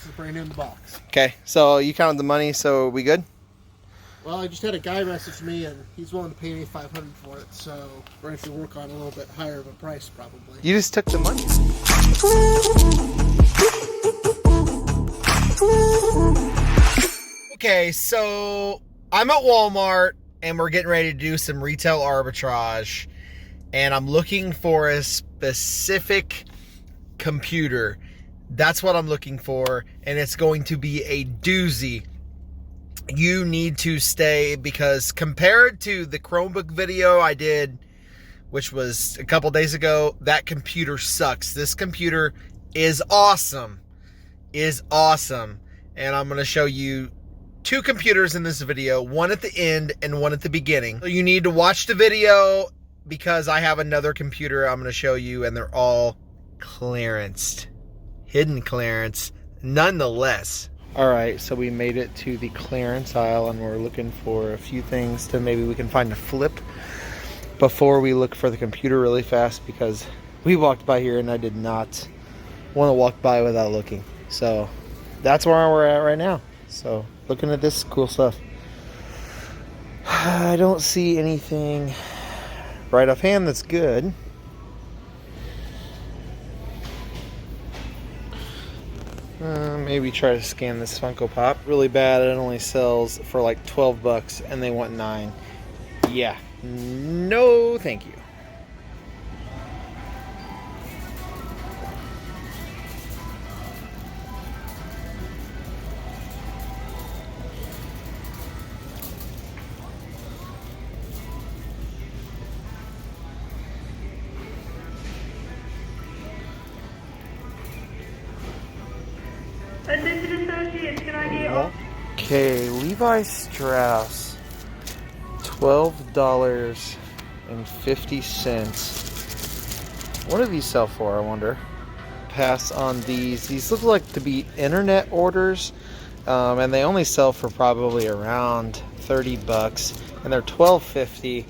This is brand new in the box. Okay, so you counted the money, so we good? Well, I just had a guy message me, and he's willing to pay me $500 for it, so we're going to have to work on a little bit higher of a price, probably. You just took the money. Okay, so I'm at Walmart, and we're getting ready to do some retail arbitrage, and I'm looking for a specific computer. That's what I'm looking for, and it's going to be a doozy. You need to stay, because compared to the Chromebook video I did, which was a couple days ago, that computer sucks. This computer is awesome. And I'm going to show you two computers in this video, one at the end and one at the beginning. So you need to watch the video, because I have another computer I'm going to show you, and they're all clearanced. Hidden clearance, nonetheless. All right, so we made it to the clearance aisle, and we're looking for a few things to maybe we can find a flip before we look for the computer really fast, because we walked by here and I did not want to walk by without looking. So that's where we're at right now. So looking at this cool stuff. I don't see anything right offhand that's good. Maybe try to scan this Funko Pop. Really bad, it only sells for like 12 bucks and they want 9. Yeah, no thank you. Okay, Levi Strauss, $12.50. What do these sell for, I wonder? Pass on these. These look like to be internet orders, and they only sell for probably around 30 bucks, and they're $12.50.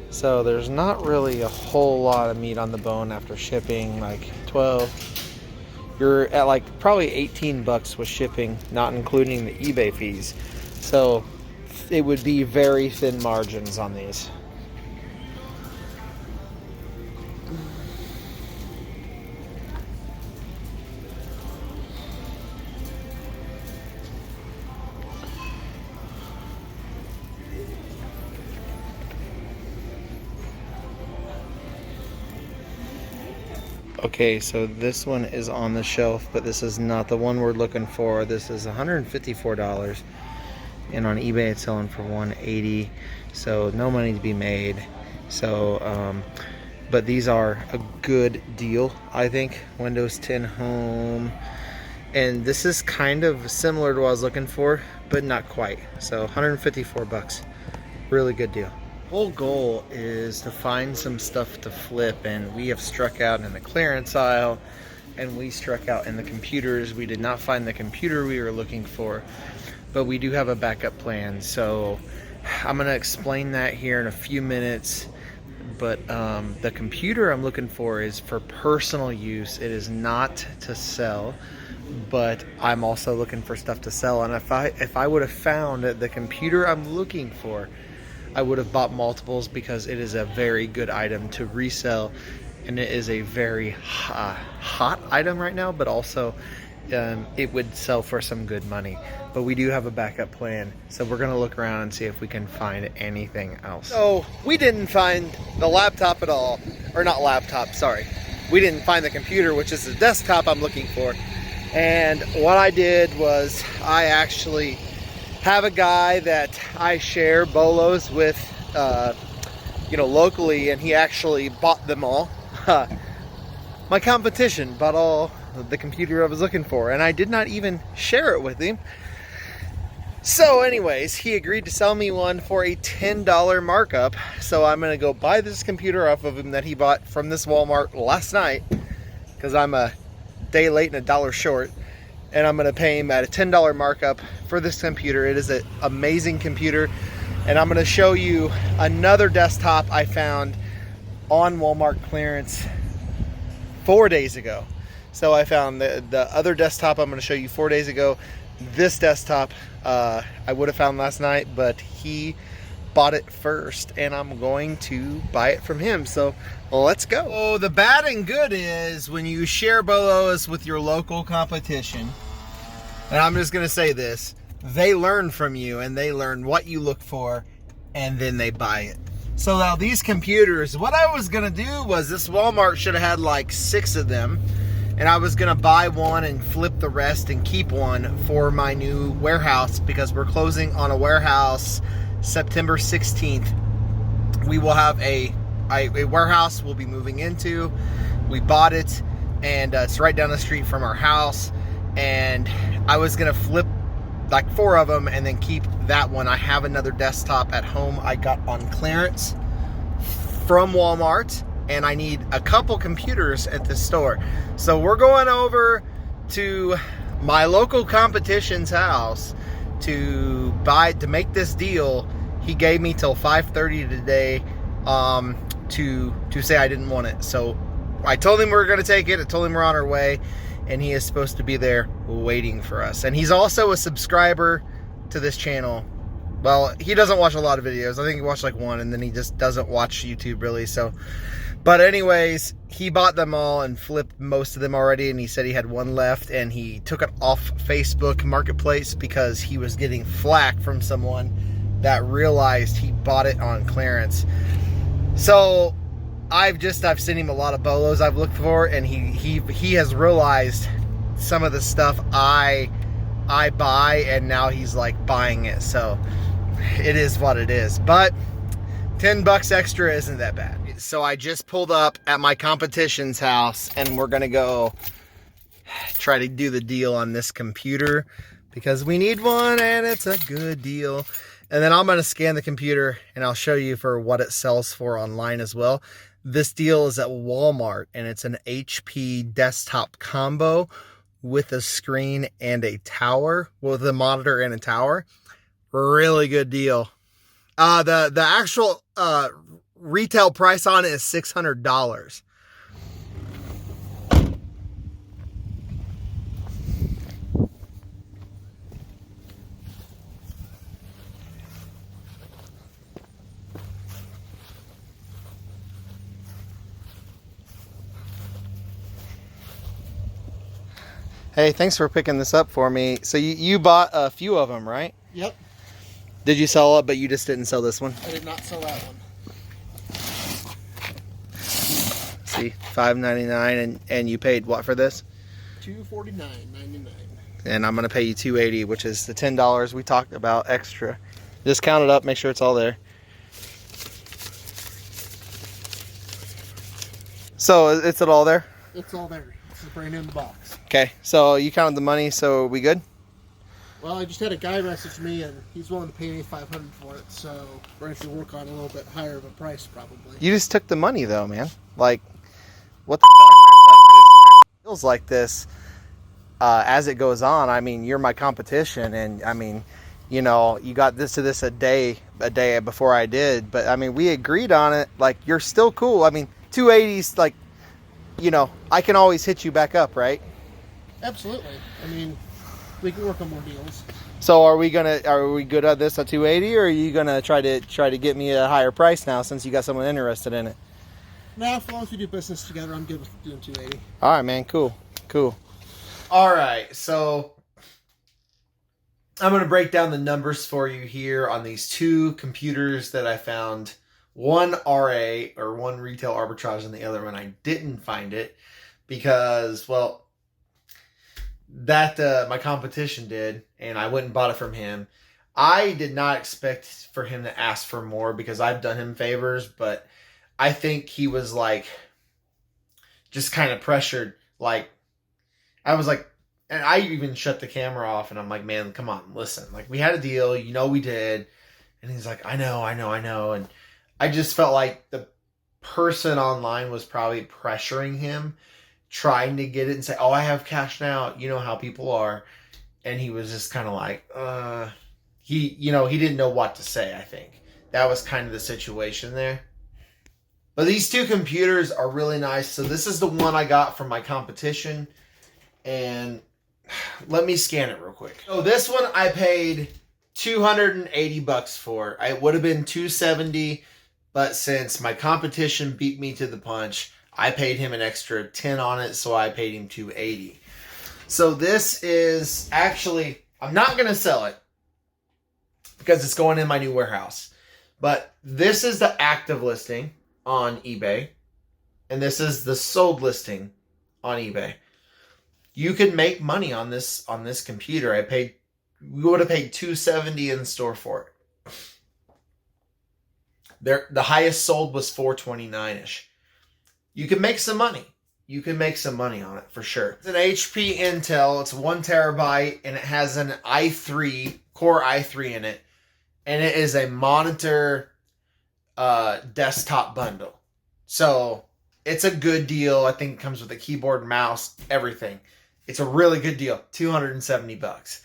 So there's not really a whole lot of meat on the bone after shipping, like 12. You're at like probably 18 bucks with shipping, not including the eBay fees. So it would be very thin margins on these. Okay, so this one is on the shelf, but this is not the one we're looking for. This is $154, and on eBay it's selling for $180, so no money to be made. So but these are a good deal, I think. Windows 10 Home, and this is kind of similar to what I was looking for, but not quite. So 154 bucks, really good deal. Whole goal is to find some stuff to flip, and we have struck out in the clearance aisle, and we struck out in the computers. We did not find the computer we were looking for, but we do have a backup plan. So I'm going to explain that here in a few minutes. But the computer I'm looking for is for personal use. It is not to sell, but I'm also looking for stuff to sell. And if I would have found the computer I'm looking for, I would have bought multiples, because it is a very good item to resell, and it is a very hot item right now, but also it would sell for some good money. But we do have a backup plan, so we're going to look around and see if we can find anything else. So we didn't find the laptop at all, or not laptop, sorry. We didn't find the computer, which is the desktop I'm looking for. And what I did was I actually have a guy that I share bolos with, locally, and he actually bought them all. My competition bought all the computer I was looking for, and I did not even share it with him. So anyways, he agreed to sell me one for a $10 markup. So I'm going to go buy this computer off of him that he bought from this Walmart last night, because I'm a day late and $1 short. And I'm going to pay him at a $10 markup for this computer. It is an amazing computer. And I'm going to show you another desktop I found on Walmart clearance 4 days ago. So I found the other desktop I'm going to show you 4 days ago. This desktop I would have found last night, but he bought it first, and I'm going to buy it from him. So let's go. Oh, the bad and good is when you share bolos with your local competition, and I'm just going to say this, they learn from you and they learn what you look for, and then they buy it. So now these computers, what I was going to do was, this Walmart should have had like 6 of them, and I was going to buy one and flip the rest and keep one for my new warehouse, because we're closing on a warehouse September 16th. We will have a warehouse we'll be moving into. We bought it, and it's right down the street from our house, and I was going to flip like 4 of them and then keep that one. I have another desktop at home I got on clearance from Walmart, and I need a couple computers at the store. So we're going over to my local competition's house to make this deal. He gave me till 5:30 today to say I didn't want it. So I told him we were going to take it. I told him we're on our way, and he is supposed to be there waiting for us. And he's also a subscriber to this channel. Well, he doesn't watch a lot of videos. I think he watched like 1, and then he just doesn't watch YouTube really. So, but anyways, he bought them all and flipped most of them already, and he said he had 1 left, and he took it off Facebook Marketplace because he was getting flack from someone that realized he bought it on clearance. So I've sent him a lot of bolos I've looked for, and he has realized some of the stuff I buy, and now he's like buying it. So it is what it is. But $10 extra isn't that bad. So I just pulled up at my competition's house, and we're gonna go try to do the deal on this computer because we need one, and it's a good deal. And then I'm gonna scan the computer, and I'll show you for what it sells for online as well. This deal is at Walmart, and it's an HP desktop combo with a screen and a tower, with a monitor and a tower. Really good deal. The actual retail price on it is $600. Hey, thanks for picking this up for me. So you bought a few of them, right? Yep. Did you sell it, but you just didn't sell this one? I did not sell that one. See, $5.99, and you paid what for this? $249.99. And I'm gonna pay you $2.80, which is the $10 we talked about extra. Just count it up, make sure it's all there. So is it all there? It's all there. It's brand new in the box. Okay, so you counted the money, so we good? Well, I just had a guy message me, and he's willing to pay me $500 for it, so we're going to have to work on a little bit higher of a price, probably. You just took the money, though, man. Like, what the fuck? Like, it feels like this as it goes on. I mean, you're my competition, and I mean, you know, you got this a day before I did, but I mean, we agreed on it. Like, you're still cool. I mean, 280's like, you know, I can always hit you back up, right? Absolutely. I mean, we can work on more deals. So are we good at this at 280, or are you gonna try to get me a higher price now since you got someone interested in it? No, as long as we do business together, I'm good with doing 280. All right, man. Cool. All right, so I'm gonna break down the numbers for you here on these 2 computers that I found. One RA, or one retail arbitrage, and the other one I didn't find it because, well, that my competition did, and I went and bought it from him. I did not expect for him to ask for more because I've done him favors, but I think he was like just kind of pressured. Like, I was like, and I even shut the camera off, and I'm like, man, come on, listen. Like, we had a deal, you know we did. And he's like, I know. And I just felt like the person online was probably pressuring him, trying to get it and say, oh, I have cash now. You know how people are. And he was just kind of like, he didn't know what to say, I think. That was kind of the situation there. But these two computers are really nice. So this is the one I got from my competition. And let me scan it real quick. So this one I paid $280 for. It would have been $270, but since my competition beat me to the punch, I paid him an extra $10 on it, so I paid him $280. So this is actually, I'm not going to sell it because it's going in my new warehouse. But this is the active listing on eBay, and this is the sold listing on eBay. You could make money on this computer. We would have paid $270 in the store for it. The highest sold was $429-ish. You can make some money. You can make some money on it for sure. It's an HP Intel. It's 1 terabyte, and it has an i3 Core i3 in it, and it is a monitor desktop bundle. So it's a good deal. I think it comes with a keyboard, mouse, everything. It's a really good deal. $270.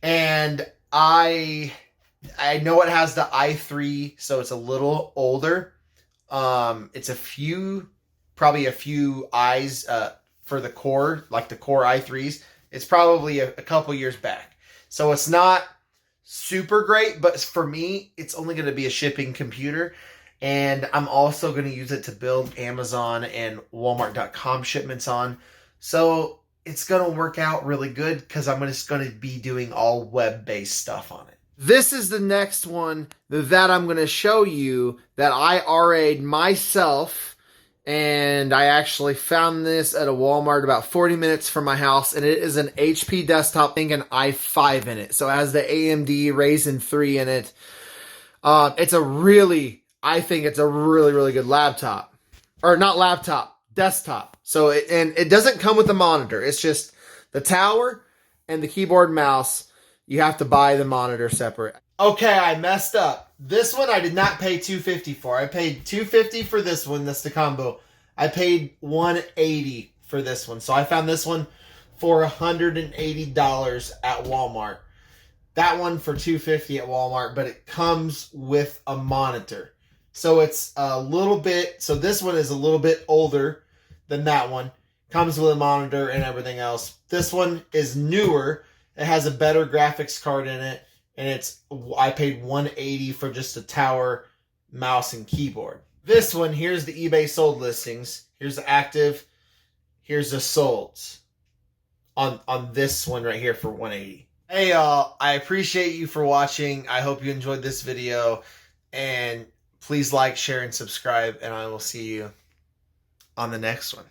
And I know it has the i3, so it's a little older. It's probably a few eyes for the Core, like the Core i3s. It's probably a couple years back. So it's not super great, but for me, it's only going to be a shipping computer. And I'm also going to use it to build Amazon and Walmart.com shipments on. So it's going to work out really good because I'm just going to be doing all web-based stuff on it. This is the next one that I'm going to show you that I RA'd myself. And I actually found this at a Walmart about 40 minutes from my house. And it is an HP desktop, I think an i5 in it. So it has the AMD Ryzen 3 in it. I think it's a really, really good laptop. Or not laptop, desktop. So it doesn't come with a monitor. It's just the tower and the keyboard and mouse. You have to buy the monitor separate. Okay, I messed up. This one I did not pay $250 for. I paid $250 for this one. That's the combo. I paid $180 for this one. So I found this one for $180 at Walmart. That one for $250 at Walmart, but it comes with a monitor. So it's a little bit, so this one is a little bit older than that one. Comes with a monitor and everything else. This one is newer. It has a better graphics card in it. And I paid $180 for just a tower, mouse, and keyboard. This one, here's the eBay sold listings. Here's the active. Here's the solds on this one right here for $180. Hey y'all, I appreciate you for watching. I hope you enjoyed this video. And please like, share, and subscribe. And I will see you on the next one.